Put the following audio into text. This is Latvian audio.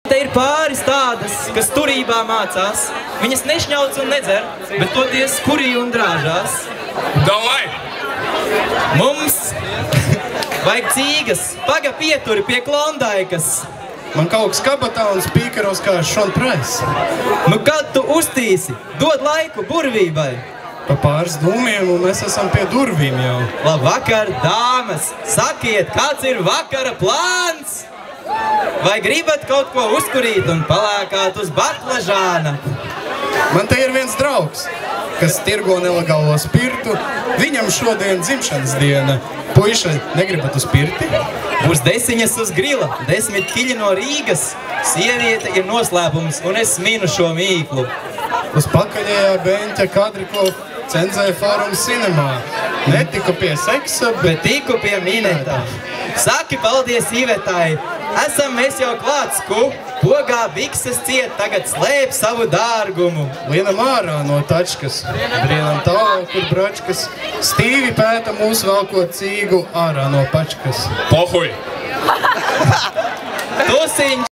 Te ir pāris tādas, kas turībā mācās. Viņas nešņauc un nedzer, bet toties kurī un drāžās. Davai! Mums vajag cīgas, paga pieturi pie Klondaikas. Man kaut kas kabatā un spīkeros kā Sean Price. Nu kad tu uztīsi, dod laiku burvībai. Pa pāris dūmiem un mēs esam pie durvīm jau. Labvakar, dāmas! Sakiet, kāds ir vakara plāns? Vai gribat kaut ko uzkurīt un palēkāt uz baklažāna? Man te ir viens draugs, kas tirgo nelegālo spirtu. Viņam šodien dzimšanas diena. Puiša, negribat uz pirti? Būs 10 uz grila, 10 kiļi no Rīgas. Sieviete ir noslēpums, un es minu šo mīklu. Uz pakaļējā beņķa Kadriko cenzēja Forum Cinemā. Netiku pie seksa, Bet tiku pie minētā. Saki paldies Ivetai. Esam mēs jau klāts, ku pogā bikses ciet, tagad slēp savu dārgumu. Lienam ārā no tačkas, brienam tālāk, kur bračkas. Stīvi pēta mūs velkot cīgu ārā no pačkas. Pohuj! Tusiņš!